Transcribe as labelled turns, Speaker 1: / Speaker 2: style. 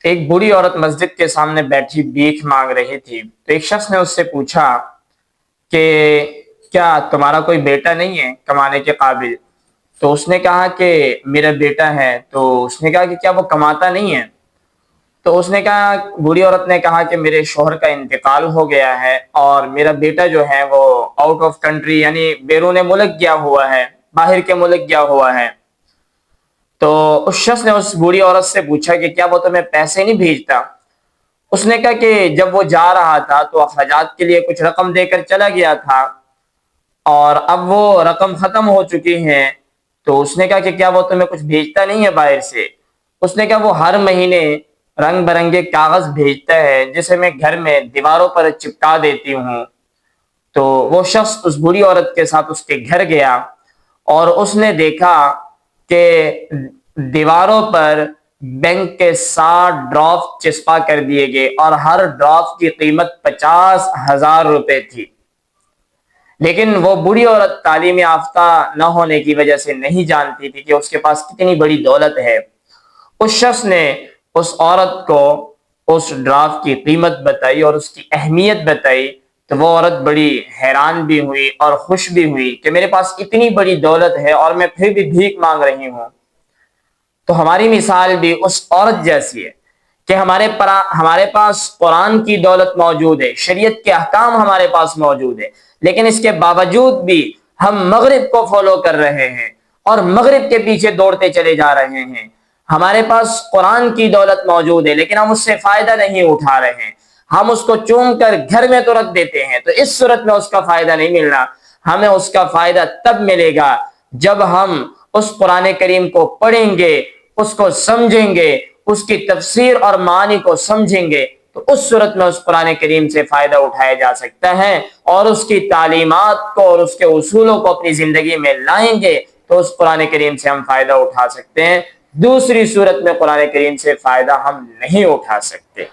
Speaker 1: ایک बूढ़ी औरत मस्जिद के सामने बैठी भीख मांग रही थी। तो एक शख्स ने उससे पूछा कि क्या तुम्हारा कोई बेटा नहीं है कमाने के काबिल? तो उसने कहा कि मेरा बेटा है। तो उसने कहा कि क्या वो कमाता नहीं है? तो उसने कहा, बूढ़ी औरत ने कहा कि मेरे शौहर का इंतकाल हो गया है और मेरा बेटा जो है वो आउट ऑफ कंट्री यानी बैरून मुल्क गया हुआ है, बाहर के मुल्क गया हुआ है। तो उस शख्स ने उस बूढ़ी औरत से पूछा कि क्या वो तुम्हें पैसे नहीं भेजता? उसने कहा कि जब वो जा रहा था तो अखराजात के लिए कुछ रकम देकर चला गया था और अब वो रकम खत्म हो चुकी है। तो उसने कहा कि क्या वो तुम्हें कुछ भेजता नहीं है बाहर से? उसने कहा वो हर महीने रंग बिरंगे कागज भेजता है जिसे मैं घर में दीवारों पर चिपका देती हूँ। तो वो शख्स उस बूढ़ी औरत के साथ उसके घर गया और उसने देखा कि दीवारों पर बैंक के 60 ड्राफ्ट चिपका कर दिए गए और हर ड्राफ्ट की कीमत 50,000 रुपए थी। लेकिन वो बूढ़ी औरत तालीम याफ्ता न होने की वजह से नहीं जानती थी कि उसके पास कितनी बड़ी दौलत है। उस शख्स ने उस औरत को उस ड्राफ्ट की कीमत बताई और उसकी अहमियत बताई। तो वो औरत बड़ी हैरान भी हुई और खुश भी हुई कि मेरे पास इतनी बड़ी दौलत है और मैं फिर भी भीख मांग रही हूँ। तो हमारी मिसाल भी उस औरत जैसी है कि हमारे पास कुरान की दौलत मौजूद है, शरीयत के अहकाम हमारे पास मौजूद है, लेकिन इसके बावजूद भी हम मगरिब को फॉलो कर रहे हैं और मगरिब के पीछे दौड़ते चले जा रहे हैं। हमारे पास कुरान की दौलत मौजूद है लेकिन हम उससे फायदा नहीं उठा रहे हैं, हम उसको चूम कर घर में तो रख देते हैं। तो इस सूरत में उसका फायदा नहीं मिलना, हमें उसका फायदा तब मिलेगा जब हम उस कुरान करीम को पढ़ेंगे, उसको समझेंगे, उसकी तफसीर और मानी को समझेंगे। तो उस सूरत में उस कुरान करीम से फायदा उठाया जा सकता है और उसकी तालीमात को और उसके उसूलों को अपनी जिंदगी में लाएंगे तो उस कुरान करीम से हम फायदा उठा सकते हैं। दूसरी सूरत में कुरान करीम से फायदा हम नहीं उठा सकते।